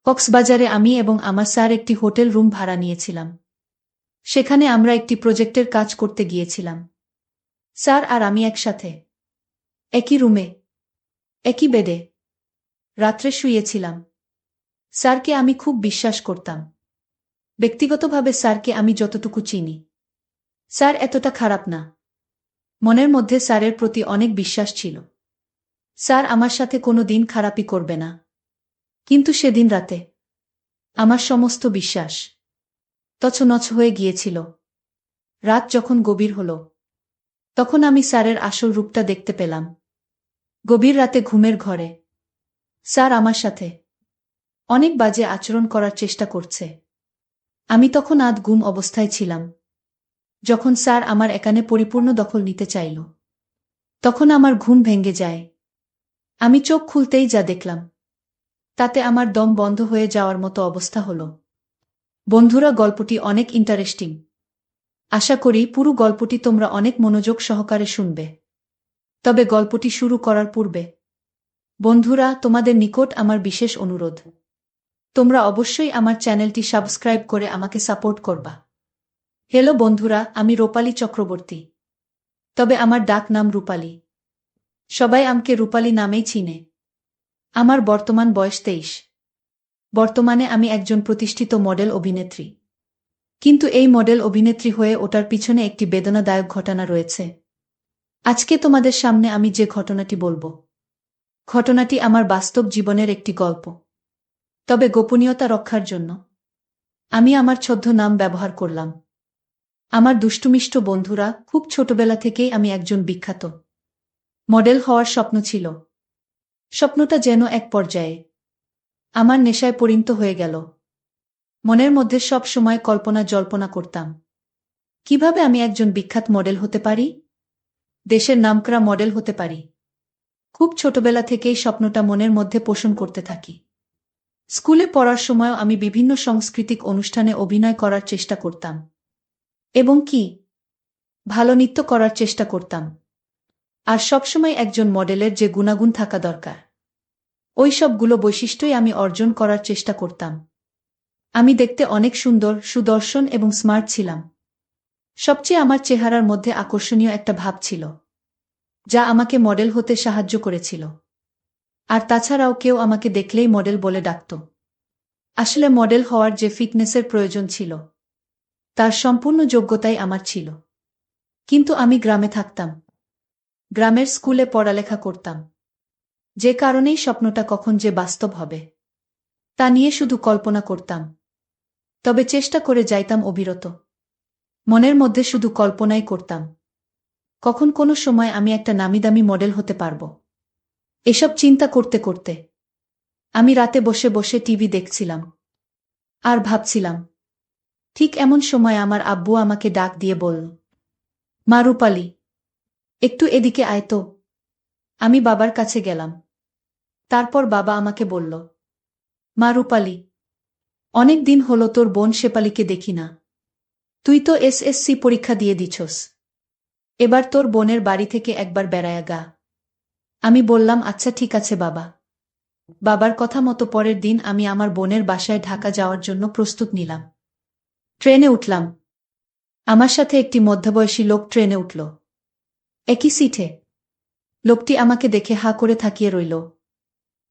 কক্সবাজারে আমি এবং আমার স্যার একটি হোটেল রুম ভাড়া নিয়েছিলাম। সেখানে আমরা একটি প্রজেক্টের কাজ করতে গিয়েছিলাম। স্যার আর আমি একসাথে, একই রুমে, একই বেডে রাত্রে শুয়েছিলাম। স্যারকে আমি খুব বিশ্বাস করতাম। ব্যক্তিগতভাবে স্যারকে আমি যতটুকু চিনি, স্যার এতটা খারাপ না। মনের মধ্যে স্যারের প্রতি অনেক বিশ্বাস ছিল। স্যার আমার সাথে কোনো দিন খারাপই করবে না। কিন্তু সেদিন রাতে আমার সমস্ত বিশ্বাস তছনছ হয়ে গিয়েছিল। রাত যখন গভীর হল, তখন আমি স্যারের আসল রূপটা দেখতে পেলাম। গভীর রাতে ঘুমের ঘরে স্যার আমার সাথে অনেক বাজে আচরণ করার চেষ্টা করছে। আমি তখন আধ গুম অবস্থায় ছিলাম। যখন স্যার আমার একানে পরিপূর্ণ দখল নিতে চাইল, তখন আমার ঘুম ভেঙে যায়। আমি চোখ খুলতেই যা দেখলাম, তাতে আমার দম বন্ধ হয়ে যাওয়ার মতো অবস্থা হল। বন্ধুরা, গল্পটি অনেক ইন্টারেস্টিং। আশা করি পুরো গল্পটি তোমরা অনেক মনোযোগ সহকারে শুনবে। তবে গল্পটি শুরু করার পূর্বে বন্ধুরা, তোমাদের নিকট আমার বিশেষ অনুরোধ, তোমরা অবশ্যই আমার চ্যানেলটি সাবস্ক্রাইব করে আমাকে সাপোর্ট করবা। হ্যালো বন্ধুরা, আমি রূপালী চক্রবর্তী, তবে আমার ডাক নাম রূপালী। সবাই আমাকে রূপালী নামেই চিনে। আমার বর্তমান বয়স 23। বর্তমানে আমি একজন প্রতিষ্ঠিত মডেল অভিনেত্রী। কিন্তু এই মডেল অভিনেত্রী হয়ে ওঠার পিছনে একটি বেদনাদায়ক ঘটনা রয়েছে। আজকে তোমাদের সামনে আমি যে ঘটনাটি বলবো, ঘটনাটি আমার বাস্তব জীবনের একটি গল্প। তবে গোপনীয়তা রক্ষার জন্য আমি আমার ছদ্ম নাম ব্যবহার করলাম। আমার দুষ্টুমিষ্ট বন্ধুরা, খুব ছোটবেলা থেকেই আমি একজন বিখ্যাত মডেল হওয়ার স্বপ্ন ছিল। স্বপ্নটা যেন এক পর্যায়ে আমার নেশায় পরিণত হয়ে গেল। মনের মধ্যে সব সময় কল্পনা জল্পনা করতাম, কিভাবে আমি একজন বিখ্যাত মডেল হতে পারি, দেশের নামকরা মডেল হতে পারি। খুব ছোটবেলা থেকেই স্বপ্নটা মনের মধ্যে পোষণ করতে থাকি। স্কুলে পড়ার সময়ও আমি বিভিন্ন সাংস্কৃতিক অনুষ্ঠানে অভিনয় করার চেষ্টা করতাম এবং ভালো নৃত্য করার চেষ্টা করতাম। আর সবসময় একজন মডেলের যে গুণাগুণ থাকা দরকার, ওই সবগুলো বৈশিষ্ট্যই আমি অর্জন করার চেষ্টা করতাম। আমি দেখতে অনেক সুন্দর, সুদর্শন এবং স্মার্ট ছিলাম। সবচেয়ে আমার চেহারার মধ্যে আকর্ষণীয় একটা ভাব ছিল, যা আমাকে মডেল হতে সাহায্য করেছিল। আর তাছাড়াও কেউ আমাকে দেখলেই মডেল বলে ডাকত। আসলে মডেল হওয়ার যে ফিটনেসের প্রয়োজন ছিল, তার সম্পূর্ণ যোগ্যতাই আমার ছিল। কিন্তু আমি গ্রামে থাকতাম, গ্রামের স্কুলে পড়ালেখা করতাম। যে কারণেই স্বপ্নটা কখন যে বাস্তব হবে, তা নিয়ে শুধু কল্পনা করতাম। তবে চেষ্টা করে যাইতাম অবিরত। মনের মধ্যে শুধু কল্পনাই করতাম, কখন কোনো সময় আমি একটা নামিদামি মডেল হতে পারব। এসব চিন্তা করতে করতে আমি রাতে বসে বসে টিভি দেখছিলাম আর ভাবছিলাম। ঠিক এমন সময় আমার আব্বু আমাকে ডাক দিয়ে বলল, মা রূপালী, একটু এদিকে আয় তো। আমি বাবার কাছে গেলাম। তারপর বাবা আমাকে বলল, মা রূপালী, অনেক দিন হলো তোর বোন শেফালীকে দেখি না। তুই তো এসএসসি পরীক্ষা দিয়ে দিছস। এবার তোর বোনের বাড়ি থেকে একবার বেড়ায়া গা। আমি বললাম, আচ্ছা ঠিক আছে বাবা। বাবার কথা মতো পরের দিন আমি আমার বোনের বাসায় ঢাকা যাওয়ার জন্য প্রস্তুত নিলাম। ট্রেনে উঠলাম। আমার সাথে একটি মধ্যবয়সী লোক ট্রেনে উঠল। একই সিটে। লোকটি আমাকে দেখে হা করে তাকিয়ে রইল।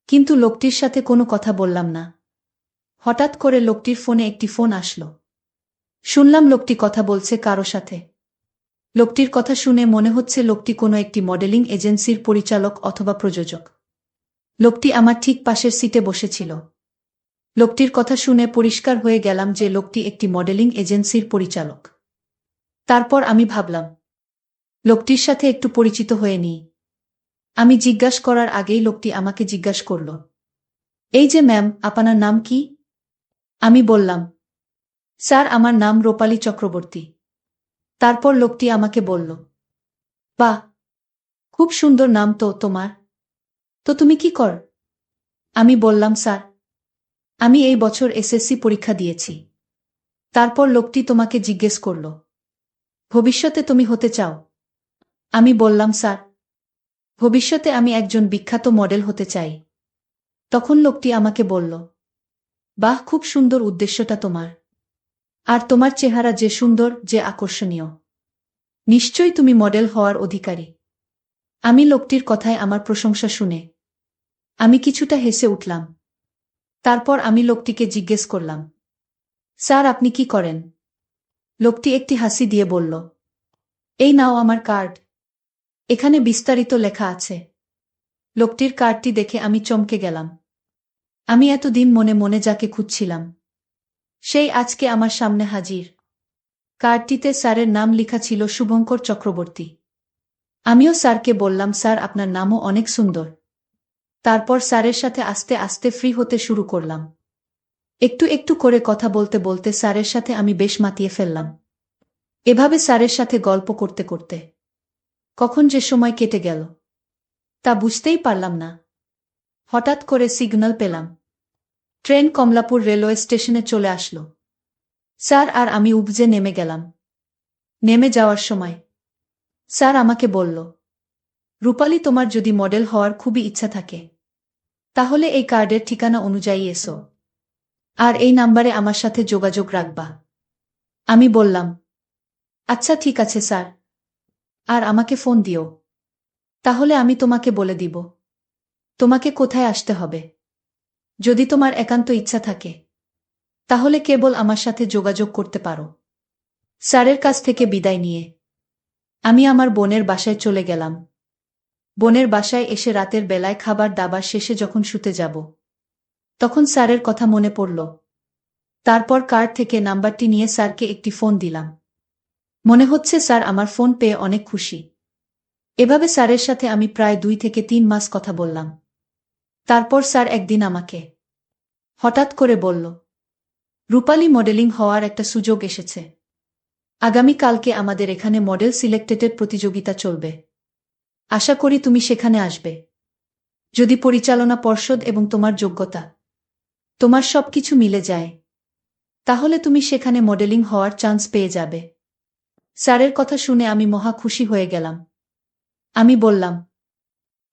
কিন্তু লোকটির সাথে কোনো কথা বললাম না। হঠাৎ করে লোকটির ফোনে একটি ফোন আসলো। শুনলাম লোকটি কথা বলছে কারো সাথে। লোকটির কথা শুনে মনে হচ্ছে লোকটি কোনো একটি মডেলিং এজেন্সির পরিচালক অথবা প্রযোজক। লোকটি আমার ঠিক পাশের সিটে বসেছিল। লোকটির কথা শুনে পরিষ্কার হয়ে গেলাম যে লোকটি একটি মডেলিং এজেন্সির পরিচালক। তারপর আমি ভাবলাম, লোকটির সাথে একটু পরিচিত হয়ে নিই। আমি জিজ্ঞাসা করার আগেই লোকটি আমাকে জিজ্ঞাসা করল, এই যে ম্যাম, আপনার নাম কি? আমি বললাম, স্যার আমার নাম রূপালী চক্রবর্তী। তারপর লোকটি আমাকে বলল, বাহ, খুব সুন্দর নাম তো তোমার। তো তুমি কি কর? আমি বললাম, স্যার, আমি এই বছর এসএসসি পরীক্ষা দিয়েছি। তারপর লোকটি তোমাকে জিজ্ঞেস করল, ভবিষ্যতে তুমি হতে চাও? আমি বললাম, স্যার, ভবিষ্যতে আমি একজন বিখ্যাত মডেল হতে চাই। তখন লোকটি আমাকে বলল, বাহ, খুব সুন্দর উদ্দেশ্যটা তোমার। আর তোমার চেহারা যে সুন্দর, যে আকর্ষণীয়। নিশ্চয়ই তুমি মডেল হওয়ার অধিকারী। আমি লোকটির কথায় আমার প্রশংসা শুনে আমি কিছুটা হেসে উঠলাম। তারপর আমি লোকটিকে জিজ্ঞেস করলাম, স্যার আপনি কি করেন? লোকটি একটি হাসি দিয়ে বলল, এই নাও আমার কার্ড। এখানে বিস্তারিত লেখা আছে। লোকটির কার্ডটি দেখে আমি চমকে গেলাম। আমি এতদিন মনে মনে যাকে খুঁজছিলাম, সেই আজকে আমার সামনে হাজির। কার্ডটিতে স্যারের নাম লেখা ছিল শুভঙ্কর চক্রবর্তী। আমিও স্যারকে বললাম, স্যার আপনার নামও অনেক সুন্দর। তারপর স্যারের সাথে আস্তে আস্তে ফ্রি হতে শুরু করলাম। একটু একটু করে কথা বলতে বলতে স্যারের সাথে আমি বেশ মাতিয়ে ফেললাম। এভাবে স্যারের সাথে গল্প করতে করতে কখন যে সময় কেটে গেল তা বুঝতেই পারলাম না। হঠাৎ করে সিগন্যাল পেলাম। ট্রেন কমলাপুর রেলওয়ে স্টেশনে চলে আসলো। স্যার আর আমি উপজে নেমে গেলাম। নেমে যাওয়ার সময় স্যার আমাকে বলল, রূপালী, তোমার যদি মডেল হওয়ার খুবই ইচ্ছা থাকে তাহলে এই কার্ডের ঠিকানা অনুযায়ী এসো, আর এই নাম্বারে আমার সাথে যোগাযোগ রাখবা। আমি বললাম, আচ্ছা ঠিক আছে স্যার, আর আমাকে ফোন দিও। তাহলে আমি তোমাকে বলে দিব তোমাকে কোথায় আসতে হবে। যদি তোমার একান্ত ইচ্ছা থাকে তাহলে কেবল আমার সাথে যোগাযোগ করতে পারো। স্যারের কাছ থেকে বিদায় নিয়ে আমি আমার বোনের বাসায় চলে গেলাম। বোনের বাসায় এসে রাতের বেলায় খাবার দাবার শেষে যখন শুতে যাব তখন স্যারের কথা মনে পড়ল। তারপর কার্ড থেকে নাম্বারটি নিয়ে স্যারকে একটি ফোন দিলাম। মনে হচ্ছে স্যার আমার ফোন পেয়ে অনেক খুশি। এভাবে স্যারের সাথে আমি প্রায় 2 থেকে 3 মাস কথা বললাম। তারপর স্যার একদিন আমাকে হঠাৎ করে বলল, রূপালী, মডেলিং হওয়ার একটা সুযোগ এসেছে। আগামীকালকে আমাদের এখানে মডেল সিলেক্টেডের প্রতিযোগিতা চলবে। আশা করি তুমি সেখানে আসবে। যদি পরিচালনা পর্ষদ এবং তোমার যোগ্যতা, তোমার সবকিছু মিলে যায়, তাহলে তুমি সেখানে মডেলিং হওয়ার চান্স পেয়ে যাবে। স্যারের কথা শুনে আমি মহা খুশি হয়ে গেলাম। আমি বললাম,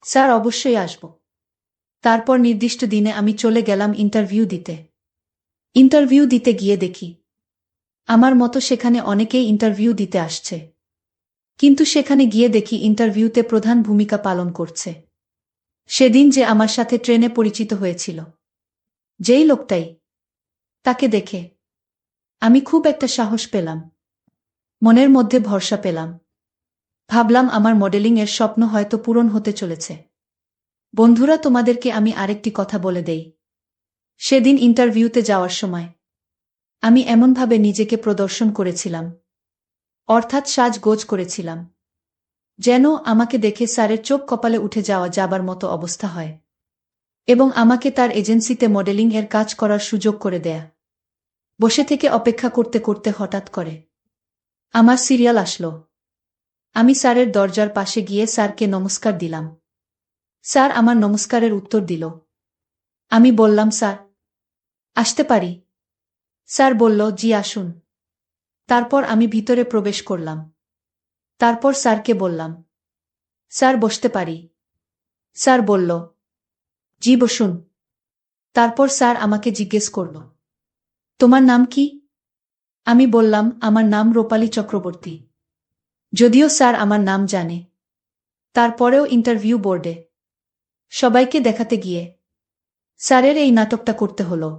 স্যার অবশ্যই আসব। তারপর নির্দিষ্ট দিনে আমি চলে গেলাম ইন্টারভিউ দিতে। ইন্টারভিউ দিতে গিয়ে দেখি আমার মতো সেখানে অনেকেই ইন্টারভিউ দিতে আসছে। কিন্তু সেখানে গিয়ে দেখি ইন্টারভিউতে প্রধান ভূমিকা পালন করছে সেদিন যে আমার সাথে ট্রেনে পরিচিত হয়েছিল, যেই লোকটাই। তাকে দেখে আমি খুব একটা সাহস পেলাম, মনের মধ্যে ভরসা পেলাম। ভাবলাম আমার মডেলিংয়ের স্বপ্ন হয়তো পূরণ হতে চলেছে। বন্ধুরা, তোমাদেরকে আমি আরেকটি কথা বলে দেই। সেদিন ইন্টারভিউতে যাওয়ার সময় আমি এমনভাবে নিজেকে প্রদর্শন করেছিলাম, অর্থাৎ সাজগোজ করেছিলাম, যেন আমাকে দেখে স্যারের চোখ কপালে উঠে যাবার মতো অবস্থা হয় এবং আমাকে তার এজেন্সিতে মডেলিং এর কাজ করার সুযোগ করে দেয়া। বসে থেকে অপেক্ষা করতে করতে হঠাৎ করে আমার সিরিয়াল আসলো। আমি স্যারের দরজার পাশে গিয়ে স্যারকে নমস্কার দিলাম। স্যার আমার নমস্কারের উত্তর দিল। আমি বললাম, স্যার আসতে পারি? স্যার বলল, জি আসুন। তারপর আমি ভিতরে প্রবেশ করলাম। তারপর স্যারকে বললাম, স্যার বসতে পারি? স্যার বলল, জি বসুন। তারপর স্যার আমাকে জিজ্ঞেস করল, তোমার নাম কি? আমি বললাম, আমার নাম রূপালী চক্রবর্তী। যদিও স্যার আমার নাম জানে, তারপরেও ইন্টারভিউ বোর্ডে সবাইকে দেখাতে গিয়ে স্যারের এই নাটকটা করতে হলো।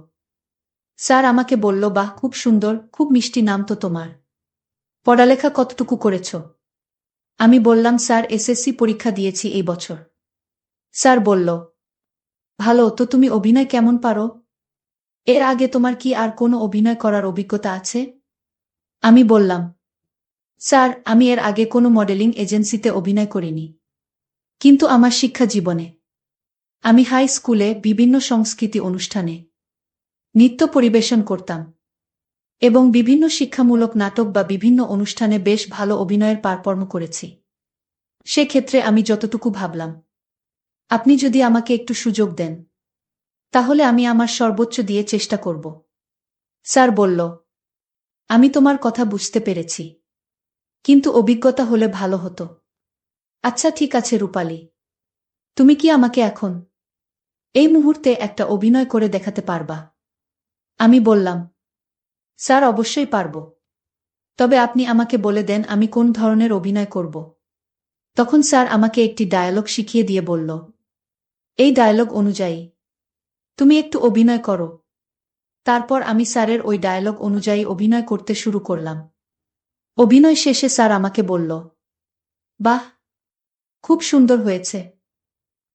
স্যার আমাকে বলল, বাহ, খুব সুন্দর, খুব মিষ্টি নাম তো তোমার। পড়ালেখা কতটুকু করেছ? আমি বললাম, স্যার এসএসসি পরীক্ষা দিয়েছি এই বছর। স্যার বলল, ভালো তো, তুমি অভিনয় কেমন পারো? এর আগে তোমার কি আর কোনো অভিনয় করার অভিজ্ঞতা আছে? আমি বললাম, স্যার আমি এর আগে কোনো মডেলিং এজেন্সিতে অভিনয় করিনি, কিন্তু আমার শিক্ষা জীবনে আমি হাই স্কুলে বিভিন্ন সংস্কৃতি অনুষ্ঠানে নৃত্য পরিবেশন করতাম এবং বিভিন্ন শিক্ষামূলক নাটক বা বিভিন্ন অনুষ্ঠানে বেশ ভালো অভিনয়ের পারফর্ম করেছি। সেক্ষেত্রে আমি যতটুকু ভাবলাম, আপনি যদি আমাকে একটু সুযোগ দেন তাহলে আমি আমার সর্বোচ্চ দিয়ে চেষ্টা করব। স্যার বলল, আমি তোমার কথা বুঝতে পেরেছি, কিন্তু অভিজ্ঞতা হলে ভালো হতো। আচ্ছা ঠিক আছে রূপালী, তুমি কি আমাকে এখন এই মুহূর্তে একটা অভিনয় করে দেখাতে পারবা? আমি বললাম, স্যার অবশ্যই পারব। তবে আপনি আমাকে বলে দেন আমি কোন ধরনের অভিনয় করব। তখন স্যার আমাকে একটি ডায়ালগ শিখিয়ে দিয়ে বলল, এই ডায়ালগ অনুযায়ী তুমি একটু অভিনয় করো। তারপর আমি স্যারের ওই ডায়ালগ অনুযায়ী অভিনয় করতে শুরু করলাম। অভিনয় শেষে স্যার আমাকে বলল, বাহ, খুব সুন্দর হয়েছে।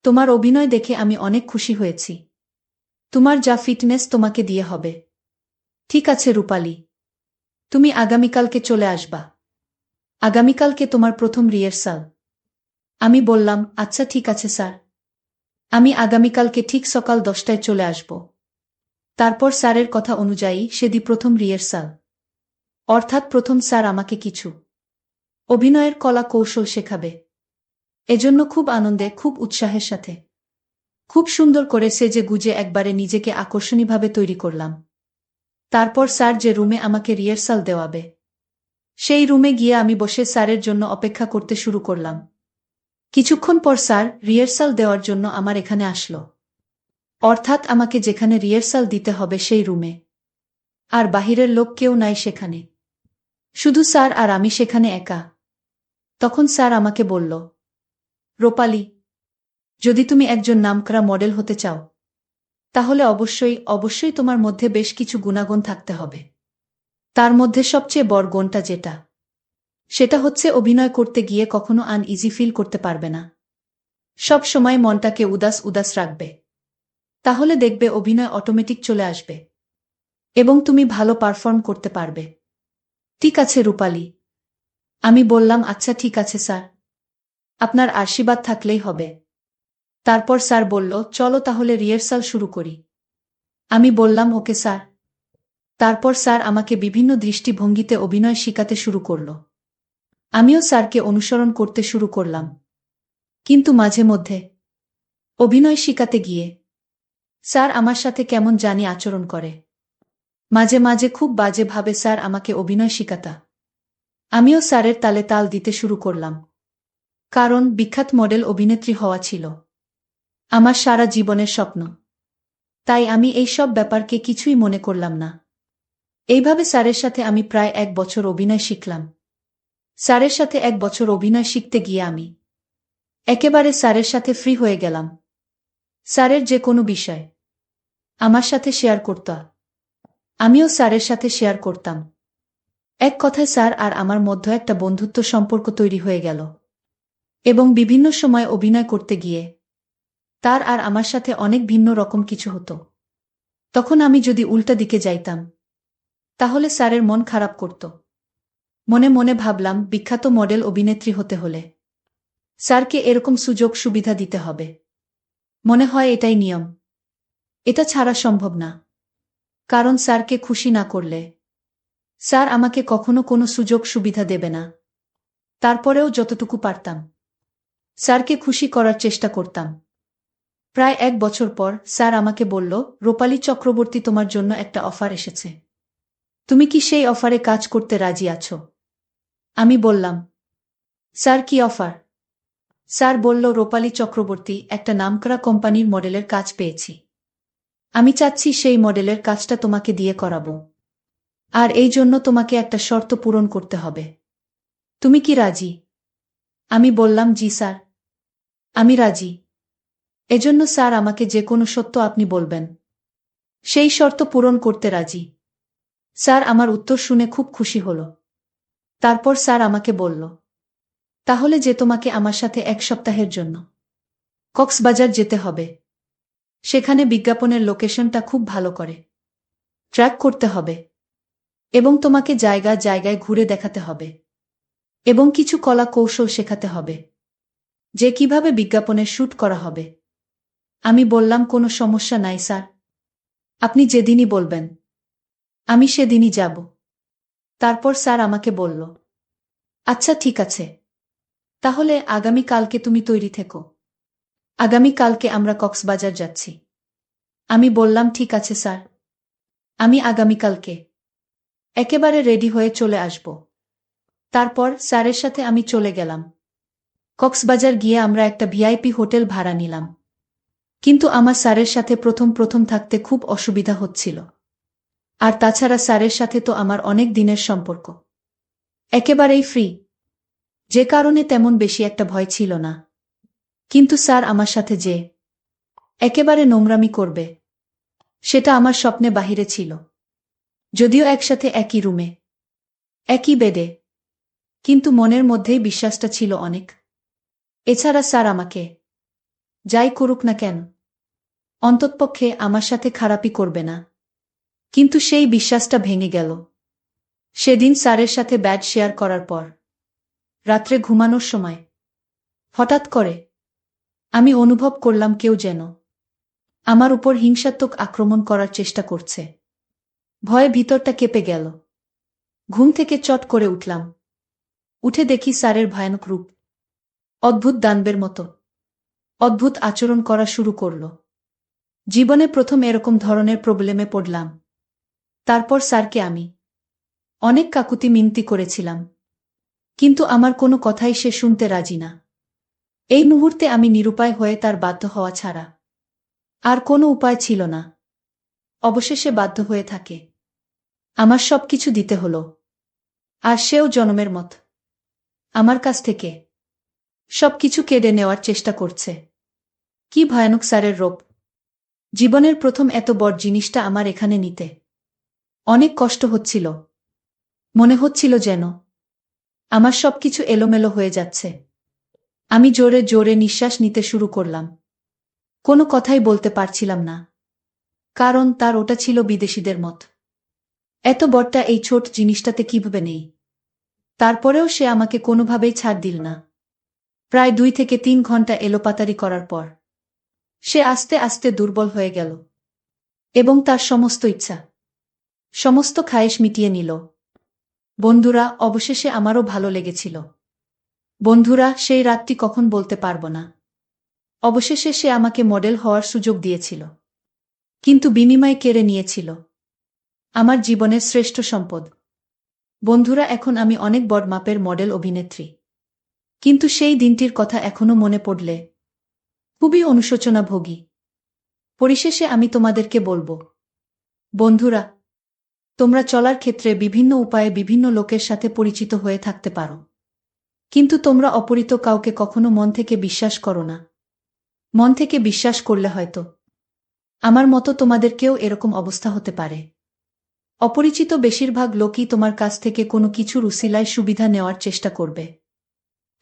তোমার অভিনয় দেখে আমি অনেক খুশি হয়েছি। তোমার যা ফিটনেস তোমাকে দিয়ে হবে। ঠিক আছে রূপালী, তুমি আগামীকালকে চলে আসবা। আগামীকালকে তোমার প্রথম রিহার্সাল। আমি বললাম, আচ্ছা ঠিক আছে স্যার। আমি আগামীকালকে ঠিক সকাল 10টায় চলে আসব। তারপর স্যারের কথা অনুযায়ী সেদিন প্রথম রিহার্সাল। অর্থাৎ প্রথম স্যার আমাকে কিছু অভিনয়ের কলা কৌশল শেখাবে। এজন্য খুব আনন্দে, খুব উৎসাহের সাথে, খুব সুন্দর করে সেজে গুজে একবারে নিজেকে আকর্ষণীয়ভাবে তৈরি করলাম। তারপর স্যার যে রুমে আমাকে রিহার্সাল দেওয়াবে, সেই রুমে গিয়ে আমি বসে স্যারের জন্য অপেক্ষা করতে শুরু করলাম। কিছুক্ষণ পর স্যার রিহার্সাল দেওয়ার জন্য আমার এখানে আসলো। অর্থাৎ আমাকে যেখানে রিহার্সাল দিতে হবে সেই রুমে। আর বাহিরের লোক কেউ নাই সেখানে, শুধু স্যার আর আমি সেখানে একা। তখন স্যার আমাকে বলল, রূপালী, যদি তুমি একজন নামকরা মডেল হতে চাও, তাহলে অবশ্যই অবশ্যই তোমার মধ্যে বেশ কিছু গুণাগুণ থাকতে হবে। তার মধ্যে সবচেয়ে বড় গুণটা যেটা, সেটা হচ্ছে অভিনয় করতে গিয়ে কখনো আনইজি ফিল করতে পারবে না। সব সময় মনটাকে উদাস উদাস রাখবে। তাহলে দেখবে অভিনয় অটোমেটিক চলে আসবে এবং তুমি ভালো পারফর্ম করতে পারবে। ঠিক আছে রূপালী। আমি বললাম, আচ্ছা ঠিক আছে স্যার, আপনার আশীর্বাদ থাকলেই হবে। তারপর স্যার বলল, চলো তাহলে রিহার্সাল শুরু করি। আমি বললাম, ওকে স্যার। তারপর স্যার আমাকে বিভিন্ন দৃষ্টিভঙ্গিতে অভিনয় শিখাতে শুরু করল। আমিও স্যারকে অনুসরণ করতে শুরু করলাম। কিন্তু মাঝে মধ্যে অভিনয় শিখাতে গিয়ে স্যার আমার সাথে কেমন জানি আচরণ করে। মাঝে মাঝে খুব বাজেভাবে স্যার আমাকে অভিনয় শিখাতা। আমিও স্যারের তালে তাল দিতে শুরু করলাম। কারণ বিখ্যাত মডেল অভিনেত্রী হওয়া ছিল আমার সারা জীবনের স্বপ্ন। তাই আমি এই সব ব্যাপারকে কিছুই মনে করলাম না। এইভাবে স্যারের সাথে আমি প্রায় 1 বছর অভিনয় শিখলাম। স্যারের সাথে 1 বছর অভিনয় শিখতে গিয়ে আমি একেবারে স্যারের সাথে ফ্রি হয়ে গেলাম। স্যারের যে কোনো বিষয় আমার সাথে শেয়ার করত, আমিও স্যারের সাথে শেয়ার করতাম। এক কথায় স্যার আর আমার মধ্যে একটা বন্ধুত্ব সম্পর্ক তৈরি হয়ে গেল। এবং বিভিন্ন সময় অভিনয় করতে গিয়ে তার আর আমার সাথে অনেক ভিন্ন রকম কিছু হতো। তখন আমি যদি উল্টা দিকে যাইতাম, তাহলে স্যারের মন খারাপ করত। মনে মনে ভাবলাম, বিখ্যাত মডেল অভিনেত্রী হতে হলে স্যারকে এরকম সুযোগ সুবিধা দিতে হবে। মনে হয় এটাই নিয়ম। এটা ছাড়া সম্ভব না। কারণ স্যারকে খুশি না করলে স্যার আমাকে কখনো কোনো সুযোগ সুবিধা দেবে না। তারপরেও যতটুকু পারতাম স্যারকে খুশি করার চেষ্টা করতাম। প্রায় 1 বছর পর স্যার আমাকে বলল, রূপালী চক্রবর্তী, তোমার জন্য একটা অফার এসেছে। তুমি কি সেই অফারে কাজ করতে রাজি আছো? আমি বললাম, স্যার কি অফার? স্যার বলল, রূপালী চক্রবর্তী, একটা নামকরা কোম্পানির মডেলের কাজ পেয়েছি। আমি চাচ্ছি সেই মডেলের কাজটা তোমাকে দিয়ে করাবো। আর এই জন্য তোমাকে একটা শর্ত পূরণ করতে হবে। তুমি কি রাজি? আমি বললাম, জি স্যার, আমি রাজি। এজন্য স্যার আমাকে যে কোনো সত্য আপনি বলবেন। সেই শর্ত পূরণ করতে রাজি। স্যার আমার উত্তর শুনে খুব খুশি হল। তারপর স্যার আমাকে বলল, তাহলে যে তোমাকে আমার সাথে 1 সপ্তাহের জন্য কক্সবাজার যেতে হবে। সেখানে বিজ্ঞাপনের লোকেশনটা খুব ভালো করে ট্র্যাক করতে হবে এবং তোমাকে জায়গা জায়গায় ঘুরে দেখাতে হবে এবং কিছু কলা কৌশল শেখাতে হবে যে কিভাবে বিজ্ঞাপনের শ্যুট করা হবে। আমি বললাম, কোনো সমস্যা নাই স্যার, আপনি যেদিনই বলবেন আমি সেদিনই যাব। তারপর স্যার আমাকে বলল, আচ্ছা ঠিক আছে, তাহলে আগামীকালকে তুমি তৈরি থেকো। আগামীকালকে আমরা কক্সবাজার যাচ্ছি। আমি বললাম, ঠিক আছে স্যার, আমি আগামীকালকে একেবারে রেডি হয়ে চলে আসব। তারপর স্যারের সাথে আমি চলে গেলাম। কক্সবাজার গিয়ে আমরা একটা ভিআইপি হোটেল ভাড়া নিলাম। কিন্তু আমার স্যারের সাথে প্রথম প্রথম থাকতে খুব অসুবিধা হচ্ছিল। আর তাছাড়া স্যারের সাথে তো আমার অনেক দিনের সম্পর্ক, একেবারেই ফ্রি, যে কারণে তেমন বেশি একটা ভয় ছিল না। কিন্তু স্যার আমার সাথে যে একেবারে নোংরামি করবে, সেটা আমার স্বপ্নে বাহিরে ছিল। যদিও একসাথে একই রুমে, একই বেডে, কিন্তু মনের মধ্যেই বিশ্বাসটা ছিল অনেক। এছাড়া স্যার আমাকে যাই করুক না কেন, অন্ততপক্ষে আমার সাথে খারাপই করবে না। কিন্তু সেই বিশ্বাসটা ভেঙে গেল সেদিন স্যারের সাথে ব্যাড শেয়ার করার পর। রাত্রে ঘুমানোর সময় হঠাৎ করে আমি অনুভব করলাম কেউ যেন আমার উপর হিংসাত্মক আক্রমণ করার চেষ্টা করছে। ভয়ে ভিতরটা কেঁপে গেল। ঘুম থেকে চট করে উঠলাম। উঠে দেখি স্যারের ভয়ানক রূপ। অদ্ভুত দানবের মতো অদ্ভুত আচরণ করা শুরু করল। জীবনে প্রথম এরকম ধরনের প্রবলেমে পড়লাম। তারপর স্যারকে আমি অনেক কাকুতি মিনতি করেছিলাম, কিন্তু আমার কোনো কথাই সে শুনতে রাজি না। এই মুহূর্তে আমি নিরুপায় হয়ে তার বাধ্য হওয়া ছাড়া আর কোনো উপায় ছিল না। অবশেষে বাধ্য হয়ে থাকে আমার সবকিছু দিতে হলো। আর সেও জনমের মত আমার কাছ থেকে সবকিছু কেড়ে নেওয়ার চেষ্টা করছে। কি ভয়ানক স্যারের রূপ! জীবনের প্রথম এত বড় জিনিসটা আমার এখানে নিতে অনেক কষ্ট হচ্ছিল। মনে হচ্ছিল যেন আমার সবকিছু এলোমেলো হয়ে যাচ্ছে। আমি জোরে জোরে নিঃশ্বাস নিতে শুরু করলাম। কোনো কথাই বলতে পারছিলাম না, কারণ তার ওটা ছিল বিদেশিদের মত। এত বড়টা এই ছোট জিনিসটাতে কিভাবে নেই। তারপরেও সে আমাকে কোনোভাবেই ছাড় দিল না। প্রায় 2 থেকে 3 ঘন্টা এলোপাতাড়ি করার পর সে আস্তে আস্তে দুর্বল হয়ে গেল এবং তার সমস্ত ইচ্ছা, সমস্ত খায়েশ মিটিয়ে নিল। বন্ধুরা, অবশেষে আমারও ভালো লেগেছিল। বন্ধুরা, সেই রাতটি কখন বলতে পারব না। অবশেষে সে আমাকে মডেল হওয়ার সুযোগ দিয়েছিল, কিন্তু বিনিময়ে কেড়ে নিয়েছিল আমার জীবনের শ্রেষ্ঠ সম্পদ। বন্ধুরা, এখন আমি অনেক বড় মাপের মডেল অভিনেত্রী, কিন্তু সেই দিনটির কথা এখনো মনে পড়লে খুবই অনুশোচনা ভোগী। পরিশেষে আমি তোমাদেরকে বলবো, বন্ধুরা, তোমরা চলার ক্ষেত্রে বিভিন্ন উপায়ে বিভিন্ন লোকের সাথে পরিচিত হয়ে থাকতে পারো, কিন্তু তোমরা অপরিচিত কাউকে কখনো মন থেকে বিশ্বাস করো না। মন থেকে বিশ্বাস করলে হয়তো আমার মতো তোমাদেরকেও এরকম অবস্থা হতে পারে। অপরিচিত বেশিরভাগ লোকই তোমার কাছ থেকে কোনো কিছুর উসিলায় সুবিধা নেওয়ার চেষ্টা করবে,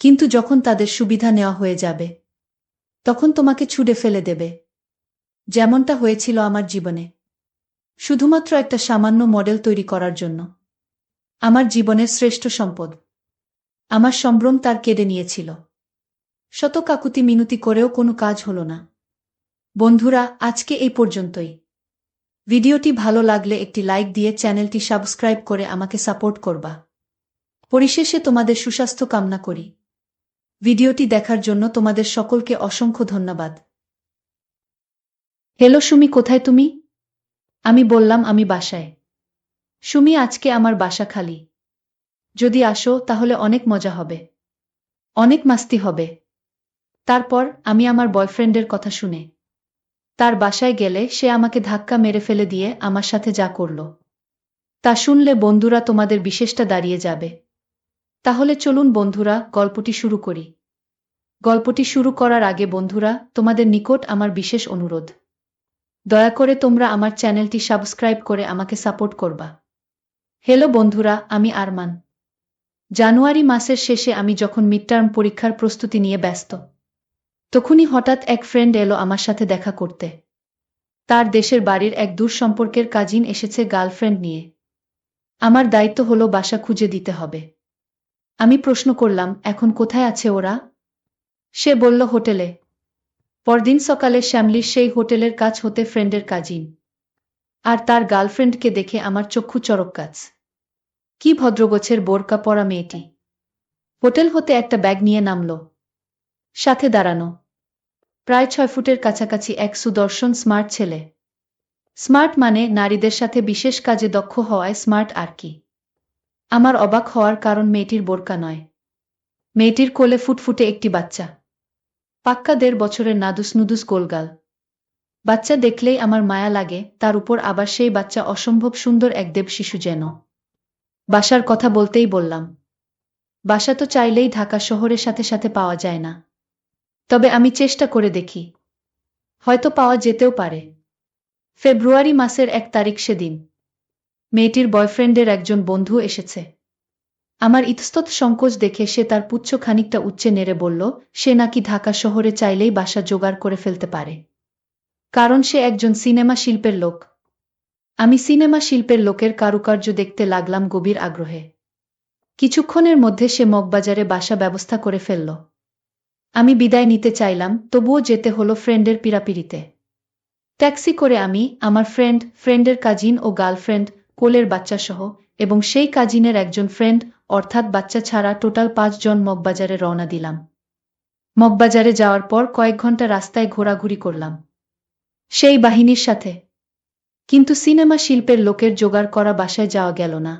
কিন্তু যখন তাদের সুবিধা নেওয়া হয়ে যাবে তখন তোমাকে ছুঁড়ে ফেলে দেবে। যেমনটা হয়েছিল আমার জীবনে, শুধুমাত্র একটা সামান্য মডেল তৈরি করার জন্য আমার জীবনের শ্রেষ্ঠ সম্পদ, আমার সম্ভ্রম তার কেড়ে নিয়েছিল। শত কাকুতি মিনতি করেও কোনো কাজ হলো না। বন্ধুরা, আজকে এই পর্যন্তই। ভিডিওটি ভালো লাগলে একটি লাইক দিয়ে চ্যানেলটি সাবস্ক্রাইব করে আমাকে সাপোর্ট করবা। পরিশেষে তোমাদের সুস্বাস্থ্য কামনা করি। ভিডিওটি দেখার জন্য তোমাদের সকলকে অসংখ্য ধন্যবাদ। হ্যালো সুমি, কোথায় তুমি? আমি বললাম আমি বাসায়। সুমি, আজকে আমার বাসা খালি। যদি আসো তাহলে অনেক মজা হবে, অনেক মাস্তি হবে। তারপর আমি আমার বয়ফ্রেন্ডের কথা শুনে তার বাসায় গেলে সে আমাকে ধাক্কা মেরে ফেলে দিয়ে আমার সাথে যা করল তা শুনলে বন্ধুরা তোমাদের বিশেষটা দাঁড়িয়ে যাবে। তাহলে চলুন বন্ধুরা, গল্পটি শুরু করি। গল্পটি শুরু করার আগে বন্ধুরা, তোমাদের নিকট আমার বিশেষ অনুরোধ, দয়া করে তোমরা আমার চ্যানেলটি সাবস্ক্রাইব করে আমাকে সাপোর্ট করবা। হ্যালো বন্ধুরা, আমি আরমান। জানুয়ারি মাসের শেষে আমি যখন মিডটার্ম পরীক্ষার প্রস্তুতি নিয়ে ব্যস্ত, তখনই হঠাৎ এক ফ্রেন্ড এলো আমার সাথে দেখা করতে। তার দেশের বাড়ির এক দূর সম্পর্কের কাজিন এসেছে গার্লফ্রেন্ড নিয়ে। আমার দায়িত্ব হলো বাসা খুঁজে দিতে হবে। আমি প্রশ্ন করলাম, এখন কোথায় আছে ওরা? সে বলল হোটেলে। পরদিন সকালে শ্যামলির সেই হোটেলের কাছ হতে ফ্রেন্ডের কাজিন আর তার গার্লফ্রেন্ডকে দেখে আমার চক্ষু চড়ক গাছ। কি ভদ্রগোছের বোরকা পরা মেয়েটি! হোটেল হতে একটা ব্যাগ নিয়ে নামল। সাথে দাঁড়ানো প্রায় 6 ফুটের কাছাকাছি এক সুদর্শন স্মার্ট ছেলে। স্মার্ট মানে নারীদের সাথে বিশেষ কাজে দক্ষ হওয়ায় স্মার্ট আর কি। আমার অবাক হওয়ার কারণ মেয়েটির বোরকা নয়। মেয়েটির কোলে ফুটফুটে একটি বাচ্চা। পাক্কা 1.5 বছরের নাদুস নুদুস গোলগাল। বাচ্চা দেখলেই আমার মায়া লাগে, তার উপর আবার সেই বাচ্চা অসম্ভব সুন্দর এক দেব শিশু যেন। বাসার কথা বলতেই বললাম, বাসা তো চাইলেই ঢাকা শহরের সাথে সাথে পাওয়া যায় না। তবে আমি চেষ্টা করে দেখি, হয়তো পাওয়া যেতেও পারে। ফেব্রুয়ারি মাসের 1 তারিখ সেদিন মেয়েটির বয়ফ্রেন্ডের একজন বন্ধু এসেছে। আমার ইতস্তত সংকোচ দেখে সে তার পুচ্ছ খানিকটা উচ্চে নেড়ে বলল, সে নাকি ঢাকা শহরে চাইলেই বাসা জোগাড় করে ফেলতে পারে, কারণ সে একজন সিনেমা শিল্পের লোক। আমি সিনেমা শিল্পের লোকের কারুকার্য দেখতে লাগলাম গভীর আগ্রহে। কিছুক্ষণের মধ্যে সে মগবাজারে বাসা ব্যবস্থা করে ফেলল। আমি বিদায় নিতে চাইলাম, তবুও যেতে হলো ফ্রেন্ডের পীড়াপিড়িতে। ট্যাক্সি করে আমি, আমার ফ্রেন্ডের কাজিন ও গার্লফ্রেন্ড, কোলের বাচ্চাসহ, এবং সেই কাজিনের একজন ফ্রেন্ড, অর্থাৎ বাচ্চা ছাড়া টোটাল 5 জন মগবাজারে রওনা দিলাম। মগবাজারে যাওয়ার পর কয়েক ঘন্টা রাস্তায় ঘোরাঘুরি করলাম সেই বাহিনীর সাথে। কিন্তু সিনেমা শিল্পের লোকের জোগাড় করা বাসায় যাওয়া গেল না।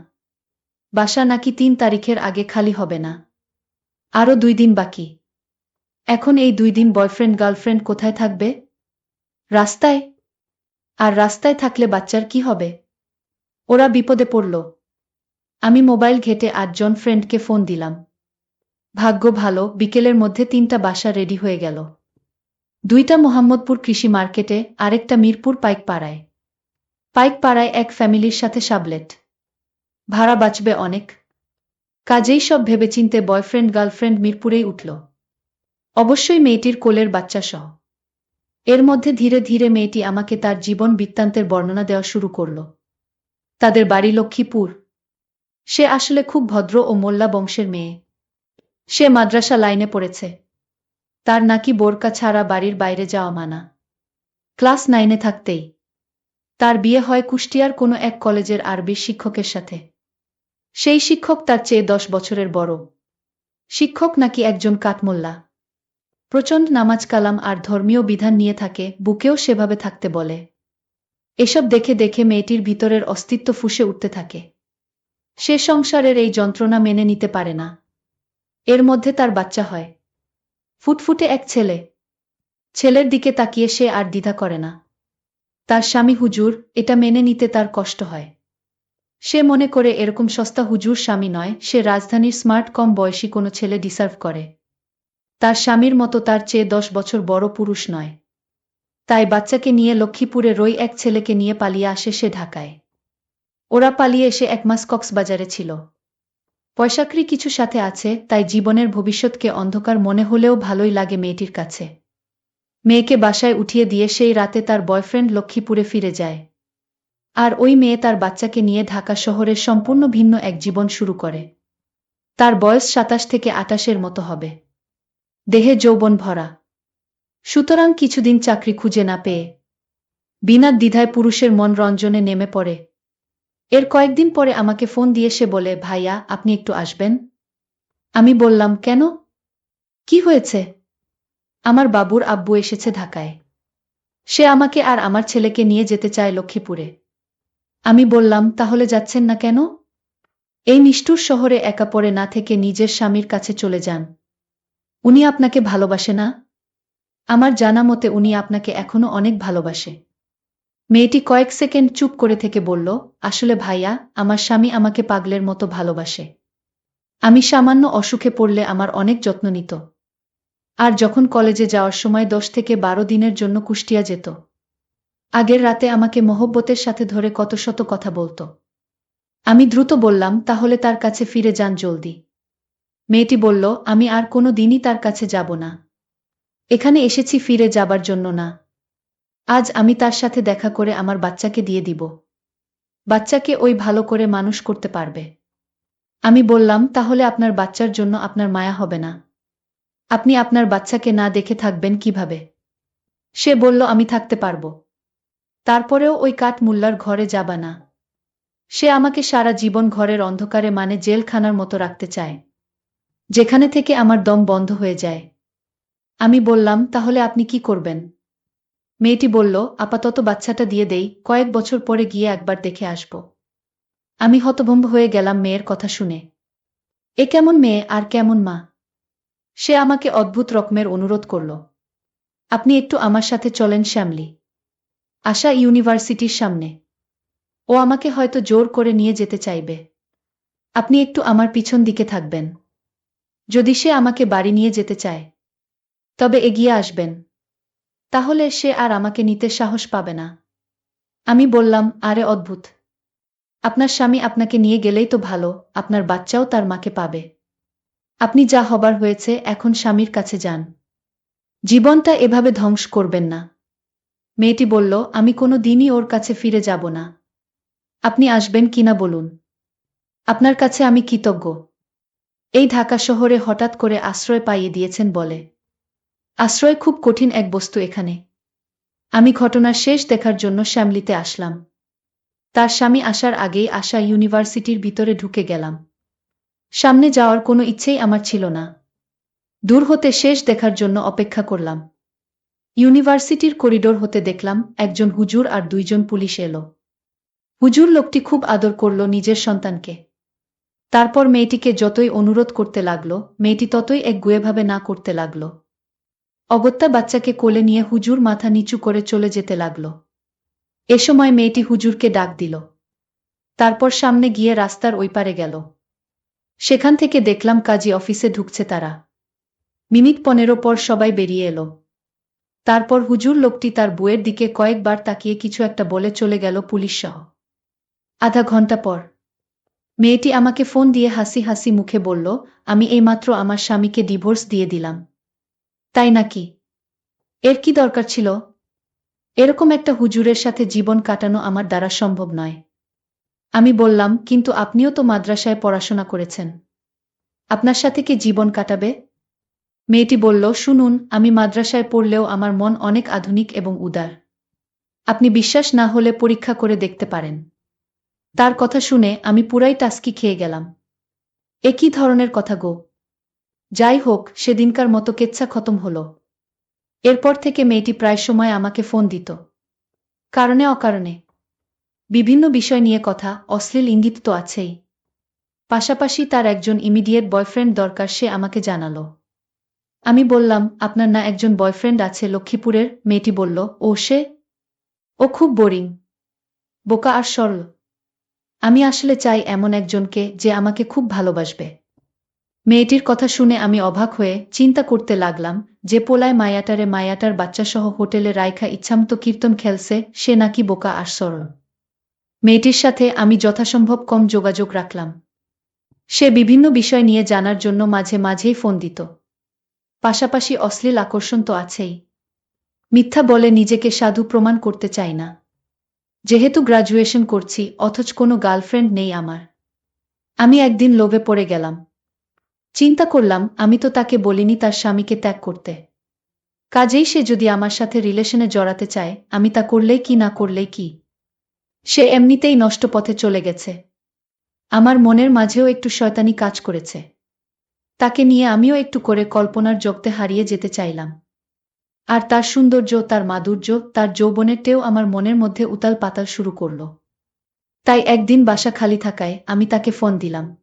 বাসা নাকি 3 তারিখের আগে খালি হবে না। আরও 2 দিন বাকি। এখন এই 2 দিন বয়ফ্রেন্ড গার্লফ্রেন্ড কোথায় থাকবে? রাস্তায়। আর রাস্তায় থাকলে বাচ্চার কি হবে? ওরা বিপদে পড়ল। আমি মোবাইল ঘেঁটে 8 জন ফ্রেন্ডকে ফোন দিলাম। ভাগ্য ভালো, বিকেলের মধ্যে 3টা বাসা রেডি হয়ে গেল। 2টা মোহাম্মদপুর কৃষি মার্কেটে, আরেকটা মিরপুর পাইকপাড়ায়। পাইকপাড়ায় এক ফ্যামিলির সাথে সাবলেট। ভাড়া বাঁচবে অনেক। কাজেই সব ভেবেচিন্তে বয়ফ্রেন্ড গার্লফ্রেন্ড মিরপুরেই উঠল। অবশ্যই মেয়েটির কোলের বাচ্চা সহ। এর মধ্যে ধীরে ধীরে মেয়েটি আমাকে তার জীবন বৃত্তান্তের বর্ণনা দেওয়া শুরু করল। তাদের বাড়ি লক্ষ্মীপুর। সে আসলে খুব ভদ্র ও মোল্লা বংশের মেয়ে। সে মাদ্রাসা লাইনে পড়েছে। তার নাকি বোরকা ছাড়া বাড়ির বাইরে যাওয়া মানা। ক্লাস 9-এ থাকতেই তার বিয়ে হয় কুষ্টিয়ার কোনো এক কলেজের আরবির শিক্ষকের সাথে। সেই শিক্ষক তার চেয়ে 10 বছরের বড়। শিক্ষক নাকি একজন কাঠমোল্লা। প্রচণ্ড নামাজ কালাম আর ধর্মীয় বিধান নিয়ে থাকে, বুকেও সেভাবে থাকতে বলে। এসব দেখে দেখে মেয়েটির ভিতরের অস্তিত্ব ফুঁসে উঠতে থাকে। সে সংসারের এই যন্ত্রণা মেনে নিতে পারে না। এর মধ্যে তার বাচ্চা হয়, ফুটফুটে এক ছেলে। ছেলের দিকে তাকিয়ে সে আর দ্বিধা করে না। তার স্বামী হুজুর, এটা মেনে নিতে তার কষ্ট হয়। সে মনে করে এরকম সস্তা হুজুর স্বামী নয়, সে রাজধানীর স্মার্ট কম বয়সী কোনো ছেলে ডিসার্ভ করে। তার স্বামীর মতো তার চেয়ে 10 বছর বড় পুরুষ নয়। তাই বাচ্চাকে নিয়ে লক্ষ্মীপুরে রই এক ছেলেকে নিয়ে পালিয়ে আসে সে ঢাকায়। ওরা পালিয়ে এসে 1 মাস কক্সবাজারে ছিল। পয়সাকড়ি কিছু সাথে আছে, তাই জীবনের ভবিষ্যৎকে অন্ধকার মনে হলেও ভালোই লাগে মেয়েটির কাছে। মেয়েকে বাসায় উঠিয়ে দিয়ে সেই রাতে তার বয়ফ্রেন্ড লক্ষ্মীপুরে ফিরে যায়। আর ওই মেয়ে তার বাচ্চাকে নিয়ে ঢাকা শহরের সম্পূর্ণ ভিন্ন এক জীবন শুরু করে। তার বয়স 27 থেকে 28-এর মতো হবে। দেহে যৌবন ভরা। সুতরাং কিছুদিন চাকরি খুঁজে না পেয়ে বিনা দ্বিধায় পুরুষের মন রঞ্জনে নেমে পড়ে। এর কয়েকদিন পরে আমাকে ফোন দিয়ে সে বলে, ভাইয়া আপনি একটু আসবেন? আমি বললাম, কেন? কি হয়েছে? আমার বাবুর আব্বু এসেছে ঢাকায়। সে আমাকে আর আমার ছেলেকে নিয়ে যেতে চায় লক্ষ্মীপুরে। আমি বললাম, তাহলে যাচ্ছেন না কেন? এই নিষ্ঠুর শহরে একা পড়ে না থেকে নিজের স্বামীর কাছে চলে যান। উনি আপনাকে ভালোবাসে না? আমার জানা মতে উনি আপনাকে এখনো অনেক ভালোবাসে। মেয়েটি কয়েক সেকেন্ড চুপ করে থেকে বলল, আসলে ভাইয়া, আমার স্বামী আমাকে পাগলের মতো ভালোবাসে। আমি সামান্য অসুখে পড়লে আমার অনেক যত্ন নিত। আর যখন কলেজে যাওয়ার সময় 10 থেকে 12 দিনের জন্য কুষ্টিয়া যেত, আগের রাতে আমাকে মহব্বতের সাথে ধরে কত শত কথা বলতো। আমি দ্রুত বললাম, তাহলে তার কাছে ফিরে যান জলদি। মেয়েটি বলল, আমি আর কোনো দিনই তার কাছে যাব না। এখানে এসেছি ফিরে যাবার জন্য না। আজ আমি তার সাথে দেখা করে আমার বাচ্চাকে দিয়ে দিব। বাচ্চাকে ওই ভালো করে মানুষ করতে পারবে। আমি বললাম, তাহলে আপনার বাচ্চার জন্য আপনার মায়া হবে না? আপনি আপনার বাচ্চাকে না দেখে থাকবেন কিভাবে? সে বলল, আমি থাকতে পারবো। তারপরেও ওই কাঠ মুল্লার ঘরে যাবা না। সে আমাকে সারা জীবন ঘরের অন্ধকারে, মানে জেলখানার মতো রাখতে চায়, যেখানে থেকে আমার দম বন্ধ হয়ে যায়। আমি বললাম, তাহলে আপনি কি করবেন? মেয়েটি বলল, আপাতত বাচ্চাটা দিয়ে দেই, কয়েক বছর পরে গিয়ে একবার দেখে আসব। আমি হতভম্ব হয়ে গেলাম মেয়ের কথা শুনে। এ কেমন মেয়ে আর কেমন মা! সে আমাকে অদ্ভুত রকমের অনুরোধ করল, আপনি একটু আমার সাথে চলেন শ্যামলী। আশা ইউনিভার্সিটির সামনে। ও আমাকে হয়তো জোর করে নিয়ে যেতে চাইবে। আপনি একটু আমার পিছন দিকে থাকবেন। যদি সে আমাকে বাড়ি নিয়ে যেতে চায়, তবে এগিয়ে আসবেন। তাহলে সে আর আমাকে নিতে সাহস পাবে না। আমি বললাম, আরে অদ্ভুত। আপনার স্বামী আপনাকে নিয়ে গেলেই তো ভালো, আপনার বাচ্চাও তার মাকে পাবে। আপনি যা হবার হয়েছে, এখন স্বামীর কাছে যান। জীবনটা এভাবে ধ্বংস করবেন না। মেয়েটি বলল, আমি কোনো দিনই ওর কাছে ফিরে যাব না। আপনি আসবেন কিনা বলুন। আপনার কাছে আমি কৃতজ্ঞ। এই ঢাকা শহরে হঠাৎ করে আশ্রয় পাইয়ে দিয়েছেন বলে। আশ্রয় খুব কঠিন এক বস্তু এখানে। আমি ঘটনার শেষ দেখার জন্য শ্যামলীতে আসলাম। তার স্বামী আসার আগেই আশা ইউনিভার্সিটির ভিতরে ঢুকে গেলাম। সামনে যাওয়ার কোনো ইচ্ছেই আমার ছিল না। দূর হতে শেষ দেখার জন্য অপেক্ষা করলাম। ইউনিভার্সিটির করিডোর হতে দেখলাম একজন হুজুর আর দুইজন পুলিশ এলো। হুজুর লোকটি খুব আদর করল নিজের সন্তানকে। তারপর মেয়েটিকে যতই অনুরোধ করতে লাগল, মেয়েটি ততই একগুঁয়েভাবে না করতে লাগল। অগত্যা বাচ্চাকে কোলে নিয়ে হুজুর মাথা নিচু করে চলে যেতে লাগল। এ সময় মেয়েটি হুজুরকে ডাক দিল। তারপর সামনে গিয়ে রাস্তার ওই পারে গেল। সেখান থেকে দেখলাম কাজী অফিসে ঢুকছে তারা। মিনিট 15 পর সবাই বেরিয়ে এলো। তারপর হুজুর লোকটি তার বউয়ের দিকে কয়েকবার তাকিয়ে কিছু একটা বলে চলে গেল পুলিশসহ। আধা ঘন্টা পর মেয়েটি আমাকে ফোন দিয়ে হাসি হাসি মুখে বলল, আমি এইমাত্র আমার স্বামীকে ডিভোর্স দিয়ে দিলাম। তাই নাকি? এর কি দরকার ছিল? এরকম একটা হুজুরের সাথে জীবন কাটানো আমার দ্বারা সম্ভব নয়। আমি বললাম, কিন্তু আপনিও তো মাদ্রাসায় পড়াশোনা করেছেন। আপনার সাথে কি জীবন কাটাবে? মেয়েটি বলল, শুনুন, আমি মাদ্রাসায় পড়লেও আমার মন অনেক আধুনিক এবং উদার। আপনি বিশ্বাস না হলে পরীক্ষা করে দেখতে পারেন। তার কথা শুনে আমি পুরাই টাস্কি খেয়ে গেলাম। এ কি ধরনের কথা গো? যাই হোক, সেদিনকার মতো কেচ্ছা খতম হলো। এরপর থেকে মেয়েটি প্রায় সময় আমাকে ফোন দিত। কারণে অকারণে। বিভিন্ন বিষয় নিয়ে কথা, অশ্লীল ইঙ্গিত তো আছেই। পাশাপাশি তার একজন ইমিডিয়েট বয়ফ্রেন্ড দরকার সে আমাকে জানালো। আমি বললাম, আপনার না একজন বয়ফ্রেন্ড আছে লক্ষ্মীপুরের? মেয়েটি বলল, ও খুব বোরিং, বোকা আর সরল। আমি আসলে চাই এমন একজনকে যে আমাকে খুব ভালোবাসবে। মেয়েটির কথা শুনে আমি অবাক হয়ে চিন্তা করতে লাগলাম, যে পোলায় মায়াটার বাচ্চাসহ হোটেলে রাইখা ইচ্ছামতো কীর্তন খেলছে, সে নাকি বোকা আর সরল। মেয়েটির সাথে আমি যথাসম্ভব কম যোগাযোগ রাখলাম। সে বিভিন্ন বিষয় নিয়ে জানার জন্য মাঝে মাঝেই ফোন দিত। পাশাপাশি অশ্লীল আকর্ষণ তো আছেই। মিথ্যা বলে নিজেকে সাধু প্রমাণ করতে চাই না। যেহেতু গ্র্যাজুয়েশন করছি, অথচ কোনো গার্লফ্রেন্ড নেই আমার। আমি একদিন লোভে পড়ে গেলাম। চিন্তা করলাম, আমি তো তাকে বলিনি তার স্বামীকে ত্যাগ করতে। কাজেই সে যদি আমার সাথে রিলেশনে জড়াতে চায়, আমি তা করলেই কি না করলেই কি? সে এমনিতেই নষ্ট পথে চলে গেছে। আমার মনের মাঝেও একটু শয়তানি কাজ করেছে। তাকে নিয়ে আমিও একটু করে কল্পনার জগতে হারিয়ে যেতে চাইলাম। আর তার সৌন্দর্য, তার মাধুর্য, তার যৌবনেরটেও আমার মনের মধ্যে উতাল পাতাল শুরু করল। তাই একদিন বাসা খালি থাকায় আমি তাকে ফোন দিলাম।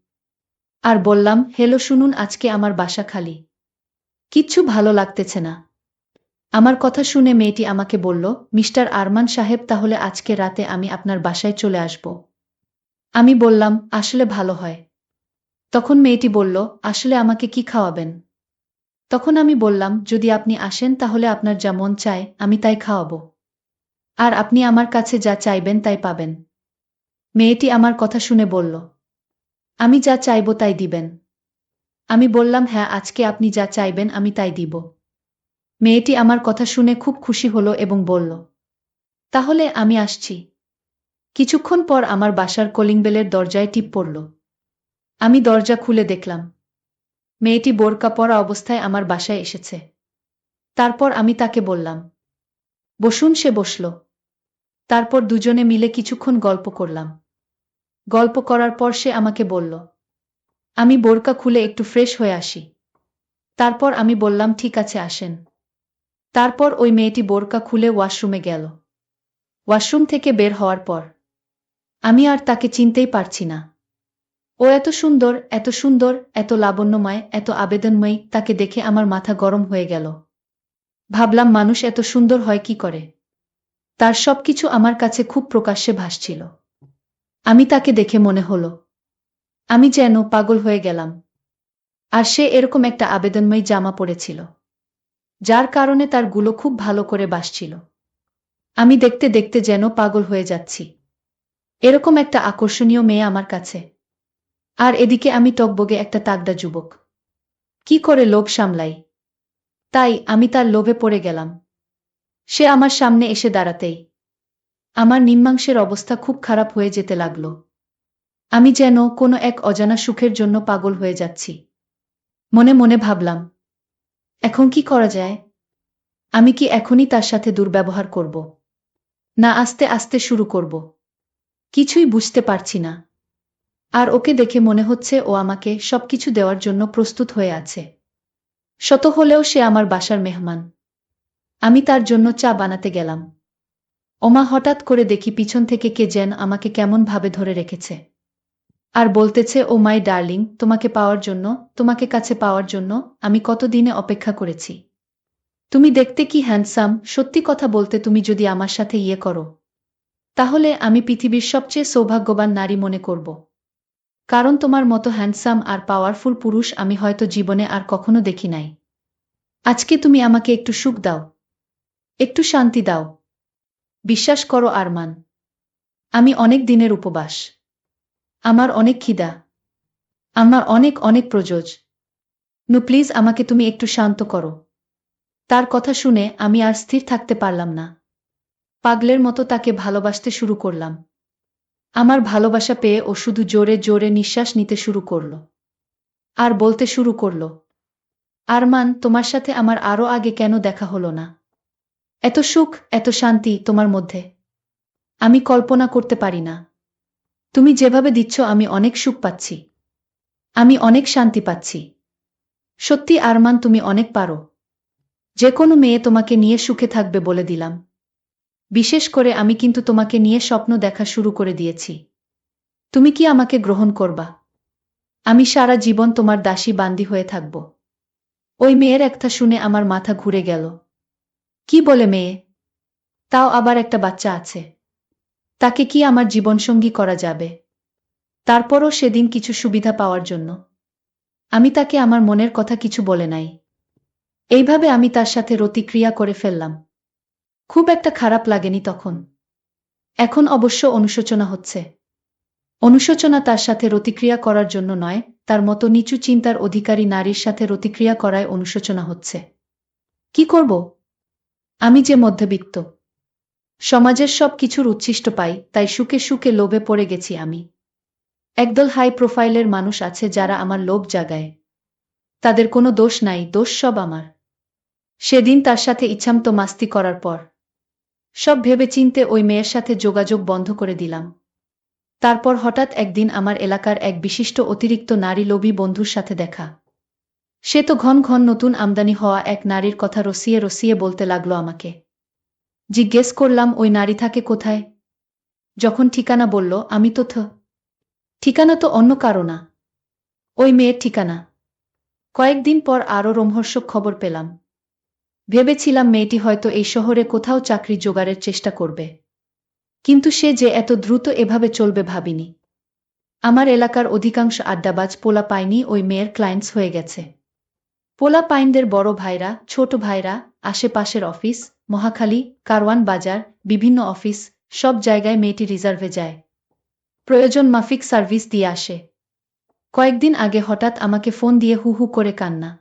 আর বললাম, হ্যালো শুনুন, আজকে আমার বাসা খালি। কিচ্ছু ভালো লাগতেছে না। আমার কথা শুনে মেয়েটি আমাকে বলল, মিস্টার আরমান সাহেব, তাহলে আজকে রাতে আমি আপনার বাসায় চলে আসব। আমি বললাম, আসলে ভালো হয়। তখন মেয়েটি বলল, আসলে আমাকে কি খাওয়াবেন? তখন আমি বললাম, যদি আপনি আসেন তাহলে আপনার যা মন চায় আমি তাই খাওয়াবো। আর আপনি আমার কাছে যা চাইবেন তাই পাবেন। মেয়েটি আমার কথা শুনে বলল, আমি যা চাইব তাই দিবেন? আমি বললাম, হ্যাঁ, আজকে আপনি যা চাইবেন আমি তাই দিব। মেয়েটি আমার কথা শুনে খুব খুশি হলো এবং বলল, তাহলে আমি আসছি। কিছুক্ষণ পর আমার বাসার কলিং বেলের দরজায় টিপ পড়ল। আমি দরজা খুলে দেখলাম মেয়েটি বোরকা পরা অবস্থায় আমার বাসায় এসেছে। তারপর আমি তাকে বললাম, বসুন। সে বসল। তারপর দুজনে মিলে কিছুক্ষণ গল্প করলাম। গল্প করার পর সে আমাকে বলল, আমি বোরকা খুলে একটু ফ্রেশ হয়ে আসি। তারপর আমি বললাম, ঠিক আছে, আসেন। তারপর ওই মেয়েটি বোরকা খুলে ওয়াশরুমে গেল। ওয়াশরুম থেকে বের হওয়ার পর আমি আর তাকে চিনতেই পারছি না। ও এত সুন্দর, এত সুন্দর, এত লাবণ্যময়, এত আবেদনময়ী, তাকে দেখে আমার মাথা গরম হয়ে গেল। ভাবলাম, মানুষ এত সুন্দর হয় কি করে? তার সবকিছু আমার কাছে খুব প্রকাশ্যে ভাসছিল। আমি তাকে দেখে মনে হলো আমি যেন পাগল হয়ে গেলাম। আর সে এরকম একটা আবেদনময়ী জামা পরেছিল, যার কারণে তার গুলো খুব ভালো করে বাসছিল। আমি দেখতে দেখতে যেন পাগল হয়ে যাচ্ছি। এরকম একটা আকর্ষণীয় মেয়ে আমার কাছে, আর এদিকে আমি টগবগে একটা তাগড়া যুবক। কি করে লোভ সামলাই? তাই আমি তার লোভে পড়ে গেলাম। সে আমার সামনে এসে দাঁড়াতেই আমার নিম্নাংশের অবস্থা খুব খারাপ হয়ে যেতে লাগলো। আমি যেন কোনো এক অজানা সুখের জন্য পাগল হয়ে যাচ্ছি। মনে মনে ভাবলাম, এখন কি করা যায়? আমি কি এখনই তার সাথে দুর্ব্যবহার করব, না আস্তে আস্তে শুরু করব? কিছুই বুঝতে পারছি না। আর ওকে দেখে মনে হচ্ছে ও আমাকে সবকিছু দেওয়ার জন্য প্রস্তুত হয়ে আছে। শত হলেও সে আমার বাসার মেহমান। আমি তার জন্য চা বানাতে গেলাম। ওমা, হঠাৎ করে দেখি পিছন থেকে কে যেন আমাকে কেমন ভাবে ধরে রেখেছে আর বলতেছে, ও মাই ডার্লিং, তোমাকে পাওয়ার জন্য, তোমাকে কাছে পাওয়ার জন্য আমি কতদিনে অপেক্ষা করেছি। তুমি দেখতে কি হ্যান্ডসাম, সত্যি কথা বলতে তুমি যদি আমার সাথে ইয়ে করো, তাহলে আমি পৃথিবীর সবচেয়ে সৌভাগ্যবান নারী মনে করব। কারণ তোমার মতো হ্যান্ডসাম আর পাওয়ারফুল পুরুষ আমি হয়তো জীবনে আর কখনো দেখি নাই। আজকে তুমি আমাকে একটু সুখ দাও, একটু শান্তি দাও। বিশ্বাস করো আরমান, আমি অনেক দিনের উপবাস। আমার অনেক খিদা, আমার অনেক অনেক প্রয়োজন। নু প্লিজ, আমাকে তুমি একটু শান্ত করো। তার কথা শুনে আমি আর স্থির থাকতে পারলাম না। পাগলের মতো তাকে ভালোবাসতে শুরু করলাম। আমার ভালোবাসা পেয়ে ও শুধু জোরে জোরে নিঃশ্বাস নিতে শুরু করল আর বলতে শুরু করল, আরমান, তোমার সাথে আমার আরো আগে কেন দেখা হলো না? এত সুখ, এত শান্তি তোমার মধ্যে আমি কল্পনা করতে পারি না। তুমি যেভাবে দিচ্ছ আমি অনেক সুখ পাচ্ছি, আমি অনেক শান্তি পাচ্ছি। সত্যি আরমান, তুমি অনেক পারো। যে কোনো মেয়ে তোমাকে নিয়ে সুখে থাকবে বলে দিলাম। বিশেষ করে আমি কিন্তু তোমাকে নিয়ে স্বপ্ন দেখা শুরু করে দিয়েছি। তুমি কি আমাকে গ্রহণ করবা? আমি সারা জীবন তোমার দাসী বান্দি হয়ে থাকব। ওই মেয়ের একটা শুনে আমার মাথা ঘুরে গেল। কি বলে মেয়ে? তাও আবার একটা বাচ্চা আছে। তাকে কি আমার জীবনসঙ্গী করা যাবে? তারপরও সেদিন কিছু সুবিধা পাওয়ার জন্য আমি তাকে আমার মনের কথা কিছু বলে নাই। এইভাবে আমি তার সাথে রতিক্রিয়া করে ফেললাম। খুব একটা খারাপ লাগেনি তখন। এখন অবশ্য অনুশোচনা হচ্ছে। অনুশোচনা তার সাথে রতিক্রিয়া করার জন্য নয়, তার মতো নিচু চিন্তার অধিকারী নারীর সাথে রতিক্রিয়া করায় অনুশোচনা হচ্ছে। কি করব? আমি যে মধ্যবিত্ত, সমাজের সব কিছুর উচ্ছিষ্ট পাই, তাই সুখে সুখে লোভে পড়ে গেছি আমি। একদল হাই প্রোফাইলের মানুষ আছে যারা আমার লোভ জাগায়। তাদের কোনো দোষ নাই, দোষ সব আমার। সেদিন তার সাথে ইচ্ছামতো মাস্তি করার পর সব ভেবেচিন্তে ওই মেয়ের সাথে যোগাযোগ বন্ধ করে দিলাম। তারপর হঠাৎ একদিন আমার এলাকার এক বিশিষ্ট অতিরিক্ত নারী লোভী বন্ধুর সাথে দেখা। সে তো ঘন ঘন নতুন আমদানি হওয়া এক নারীর কথা রসিয়ে রসিয়ে বলতে লাগলো আমাকে। জিজ্ঞেস করলাম, ওই নারী থাকে কোথায়? যখন ঠিকানা বলল, আমি তো ঠিকানা তো অন্য কারো না, ওই মেয়ের ঠিকানা। কয়েকদিন পর আরও রোমহর্ষক খবর পেলাম। ভেবেছিলাম মেয়েটি হয়তো এই শহরে কোথাও চাকরি জোগাড়ের চেষ্টা করবে, কিন্তু সে যে এত দ্রুত এভাবে চলবে ভাবিনি। আমার এলাকার অধিকাংশ আড্ডাবাজ পোলা পাইনি ওই মেয়ের ক্লায়েন্টস হয়ে গেছে। পোলা পাইনদের বড় ভাইরা, ছোট ভাইরা, আশেপাশের অফিস, মহাখালী, কারওয়ান বাজার, বিভিন্ন অফিস, সব জায়গায় মেয়েটি রিজার্ভে যায়। প্রয়োজন মাফিক সার্ভিস দিয়ে আসে। কয়েকদিন আগে হঠাৎ আমাকে ফোন দিয়ে হু হু করে কান্না।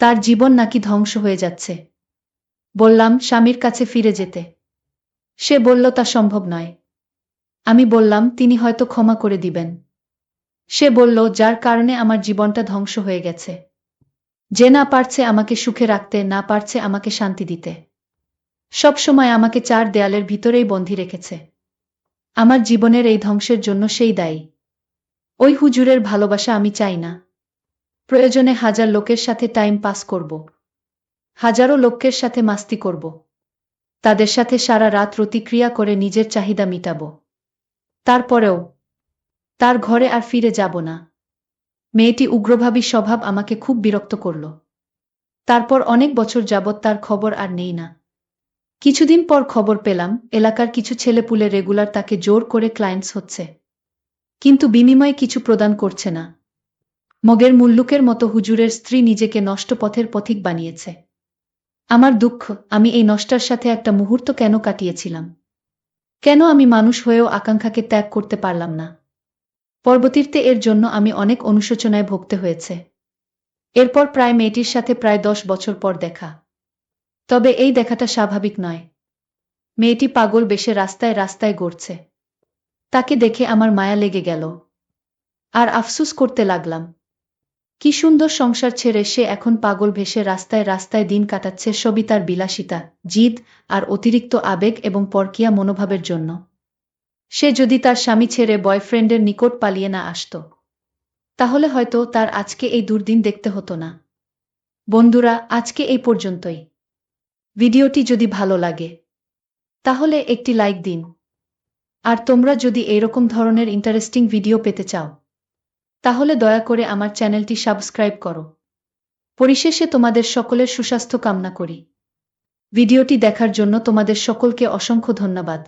তার জীবন নাকি ধ্বংস হয়ে যাচ্ছে। বললাম স্বামীর কাছে ফিরে যেতে। সে বলল তা সম্ভব নয়। আমি বললাম তিনি হয়তো ক্ষমা করে দিবেন। সে বলল, যার কারণে আমার জীবনটা ধ্বংস হয়ে গেছে। যে না পারছে আমাকে সুখে রাখতে, না পারছে আমাকে শান্তি দিতে। সব সময় আমাকে চার দেয়ালের ভিতরেই বন্দী রেখেছে। আমার জীবনের এই ধ্বংসের জন্য সেই দায়ী। ওই হুজুরের ভালোবাসা আমি চাই না। প্রয়োজনে হাজার লোকের সাথে টাইম পাস করব। হাজারো লোকের সাথে মাস্তি করব। তাদের সাথে সারা রাত রতিক্রিয়া করে নিজের চাহিদা মিটাব। তারপরেও তার ঘরে আর ফিরে যাব না। মেয়েটি উগ্রভাবী স্বভাব আমাকে খুব বিরক্ত করল। তারপর অনেক বছর যাবৎ তার খবর আর নেই না। কিছুদিন পর খবর পেলাম এলাকার কিছু ছেলেপুলে রেগুলার তাকে জোর করে ক্লায়েন্টস হচ্ছে, কিন্তু বিনিময়ে কিছু প্রদান করছে না। মগের মুল্লুকের মতো হুজুরের স্ত্রী নিজেকে নষ্ট পথের পথিক বানিয়েছে। আমার দুঃখ, আমি এই নষ্টার সাথে একটা মুহূর্ত কেন কাটিয়েছিলাম? কেন আমি মানুষ হয়েও আকাঙ্ক্ষাকে ত্যাগ করতে পারলাম না? পরবর্তীতে এর জন্য আমি অনেক অনুশোচনায় ভুগতে হয়েছে। এরপর প্রায় মেয়েটির সাথে প্রায় 10 বছর পর দেখা। তবে এই দেখাটা স্বাভাবিক নয়। মেয়েটি পাগল বেশে রাস্তায় রাস্তায় ঘুরছে। তাকে দেখে আমার মায়া লেগে গেল। আর আফসুস করতে লাগলাম, কি সুন্দর সংসার ছেড়ে সে এখন পাগল ভেসে রাস্তায় রাস্তায় দিন কাটাচ্ছে, সবই তার বিলাসিতা, জিদ আর অতিরিক্ত আবেগ এবং পরকীয়া মনোভাবের জন্য। সে যদি তার স্বামী ছেড়ে বয়ফ্রেন্ডের নিকট পালিয়ে না আসত, তাহলে হয়তো তার আজকে এই দুর্দিন দেখতে হতো না। বন্ধুরা, আজকে এই পর্যন্তই। ভিডিওটি যদি ভালো লাগে তাহলে একটি লাইক দিন। আর তোমরা যদি এইরকম ধরনের ইন্টারেস্টিং ভিডিও পেতে চাও তাহলে দয়া করে আমার চ্যানেলটি সাবস্ক্রাইব করো। পরিশেষে তোমাদের সকলের সুস্বাস্থ্য কামনা করি। ভিডিওটি দেখার জন্য তোমাদের সকলকে অসংখ্য ধন্যবাদ।